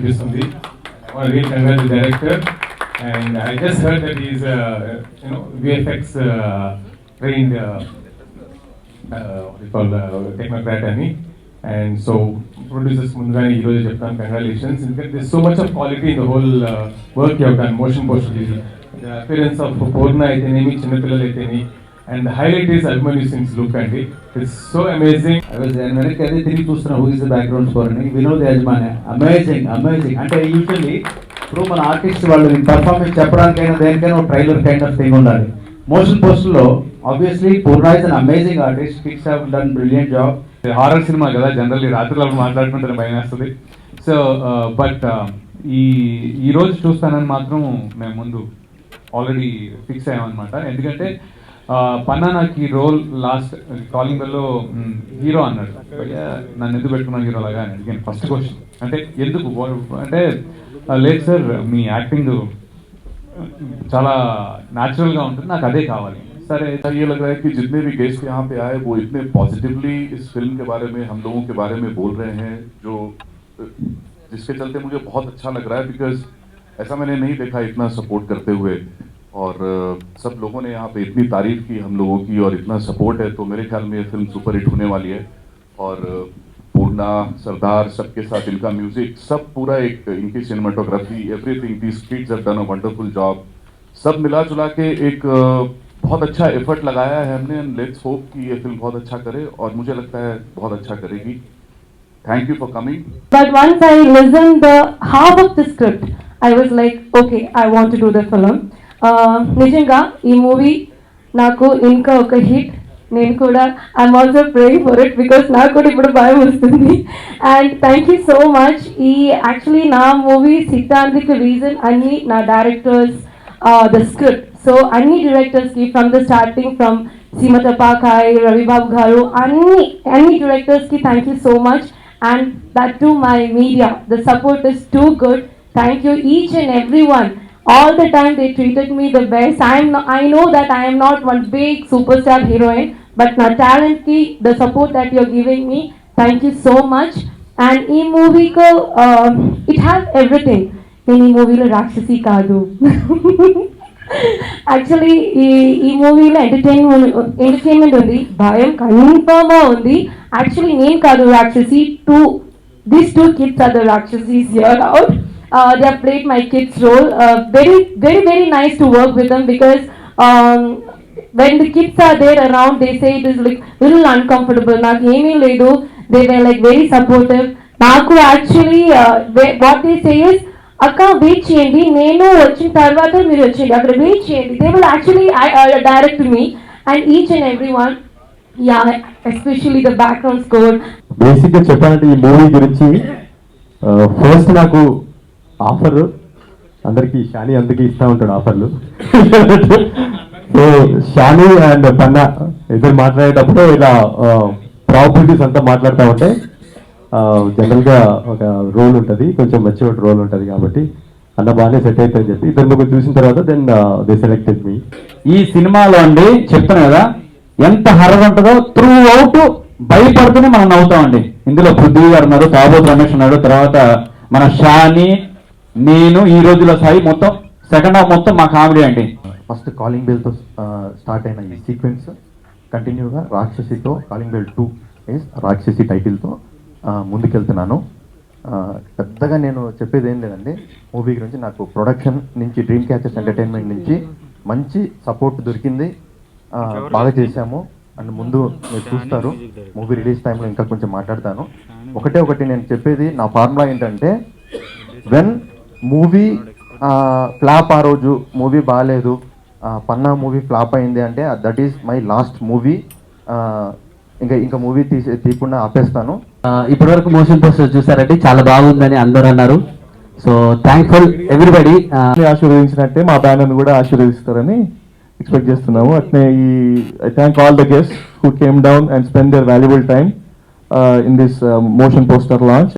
అనిపిస్తుంది. I want to really congratulate the director, and I just heard that he's VFX trained what do you call technocrat అని, and so producers ముందుగానే ఈ రోజు చెప్తాను congratulations. ఎందుకంటే there's so much of quality in the whole work you have done. Motion poster, the appearance of పూర్ణ అయితేనేమి, చిన్నపిల్లలు అయితేనేమి, and the highlight is Abhimanyu Singh's look అండి. It's so amazing. వెనక్కి అదే తిరిగి చూస్తున్నా who is the background score అని. వినోద్ యాజమాన్య అమేజింగ్ అమేజింగ్. అంటే యూజువల్లీ ఇప్పుడు మన ఆర్టిస్ట్ వాళ్ళు పర్ఫార్మెన్స్ చెప్పడానికైనా దేనికైనా ఒక ట్రైలర్ కైండ్ ఆఫ్ థింగ్ ఉండాలి. మోషన్ పోస్టర్లో obviously Poorna is an amazing artist. Kids have done brilliant job. Horror cinema కదా, జనరల్లీ రాత్రిలో మాట్లాడుకుంటే భయం వేస్తుంది. సో బట్ ఈ రోజు చూస్తానని మాత్రం మేము ముందు ఆల్రెడీ ఫిక్స్ అయ్యామన్నమాట. ఎందుకంటే పన్నా నాకు ఈ రోల్ లాస్ట్ కాలింగ్ బెల్లో హీరో అన్నాడు. నన్ను ఎందుకు పెట్టుకున్నాను హీరో లాగా అని అడిగాను ఫస్ట్ క్వశ్చన్. అంటే ఎందుకు అంటే లేదు సార్ మీ యాక్టింగ్ చాలా న్యాచురల్గా ఉంటుంది, నాకు అదే కావాలి. सर ऐसा ये लग रहा है कि जितने भी गेस्ट यहाँ पे आए वो इतने पॉजिटिवली इस फिल्म के बारे में, हम लोगों के बारे में बोल रहे हैं, जो जिसके चलते मुझे बहुत अच्छा लग रहा है, बिकॉज ऐसा मैंने नहीं देखा इतना सपोर्ट करते हुए, और सब लोगों ने यहाँ पे इतनी तारीफ की हम लोगों की और इतना सपोर्ट है, तो मेरे ख्याल में ये फिल्म सुपर हिट होने वाली है. और पूर्णा, सरदार, सबके साथ इनका म्यूजिक, सब पूरा एक इनकी cinematography, everything, these kids have done a wonderful job. सब मिला जुला के एक बहुत अच्छा एफर्ट लगाया है हमने, एंड लेट्स होप कि ये फिल्म बहुत अच्छा करे, और मुझे लगता है बहुत अच्छा करेगी. Thank you for coming. But once I listened the half of the script, I was like, okay, I want to do the film. నిజంగా ఈ మూవీ నాకు ఇంకా ఒక హిట్. నేను కూడా I'm also praying for it, because నాకు కూడా ఇప్పుడు భయం వస్తుంది. And thank you so much. ఈ యాక్చువల్లీ నా మూవీ సిద్ధాంతికి రీజన్ అన్ని నా డైరెక్టర్స్, ద స్క్రిప్ట్. సో అన్ని డైరెక్టర్స్కి from the starting, from Seematapakai, Ravibabu గారు, అన్ని డైరెక్టర్స్కి thank you so much. And that too my media, the support is too good. Thank you each and everyone. All the time they treated me the best. I know that I am not one big superstar heroine, but my talent ki the support that you're giving me, thank you so much. And ee movie ko it has everything. In ee movie lo rakshasi kaadu. Actually ఈ మూవీలో entertainment ఉంది, భయం confirm ఉంది. Actually నేను కాదు రాక్షసి, these two kids are the Rakshasi's here out. They have played my kids role. Very, very, very nice to work with them, because when the kids are there around, they say it is like little uncomfortable. నాకు ఏమీ లేదు. They were like very supportive. నాకు actually what they say is, అక్క wait చేయండి, నేను వచ్చిన తర్వాత మీరు వచ్చేయండి, అక్కడ వెయిట్ చేయండి. They will actually direct me and each and every one. Yeah, especially the background score. బేసిక్గా చెప్పాలంటే ఈ మూవీ గురించి ఫస్ట్ నాకు ఆఫర్, అందరికీ షాని అందుకే ఇస్తూ ఉంటాడు ఆఫర్లు. సో షాని అండ్ పన్నా ఇద్దరు మాట్లాడేటప్పుడు ఇలా ప్రాబిలిటీస్ అంతా మాట్లాడుతూ ఉంటే జనరల్గా ఒక రోల్ ఉంటుంది, కొంచెం మెచ్యూర్డ్ రోల్ ఉంటుంది, కాబట్టి అన్న బాగానే సెట్ అవుతుందని చెప్పి ఇద్దరు ముగ్గురు చూసిన తర్వాత దెన్ దే సెలెక్టెడ్ మీ. ఈ సినిమాలో అండి చెప్తాను కదా, ఎంత హర్రర్ ఉంటుందో త్రూ అవుట్ భయపడుతూనే మనం నవ్వుతామండి. ఇందులో పృథ్వీ గారు ఉన్నారు, తాబోత్ రమేష్ ఉన్నాడు, తర్వాత మన షాని, నేను, ఈ రోజులో సాయి, మొత్తం సెకండ్ హాఫ్ మొత్తం మా కామెడీ అండి. ఫస్ట్ కాలింగ్ బెల్తో స్టార్ట్ అయిన ఈ సీక్వెన్స్ కంటిన్యూగా రాక్షసితో, కాలింగ్ బెల్ 2 ఇస్ రాక్షసి టైటిల్తో ముందుకెళ్తున్నాను. పెద్దగా నేను చెప్పేది ఏం లేదండి. మూవీ గురించి నాకు ప్రొడక్షన్ నుంచి, డ్రీమ్ క్యాచర్స్ ఎంటర్టైన్మెంట్ నుంచి మంచి సపోర్ట్ దొరికింది. బాగా చేశాము. అండ్ ముందు మీరు చూస్తారు, మూవీ రిలీజ్ టైంలో ఇంకా కొంచెం మాట్లాడతాను. ఒకటి నేను చెప్పేది, నా ఫార్ములా ఏంటంటే, వెన్ మూవీ ఫ్లాప్, ఆ రోజు మూవీ బాగాలేదు, పన్నా మూవీ ఫ్లాప్ అయింది అంటే that is my last movie. ఇంకా మూవీ తీయకుండా ఆపేస్తాను. ఇప్పటివరకు మోషన్ పోస్టర్ చూసారంటే చాలా బాగుందని అందరూ అన్నారు. So thankful everybody. ఆశీర్వదించినట్టే మా బ్యానర్ని కూడా ఆశీర్వదిస్తారని ఎక్స్పెక్ట్ చేస్తున్నాము. అట్నే I thank all the guests who came down and spend there valuable time in this motion poster launch.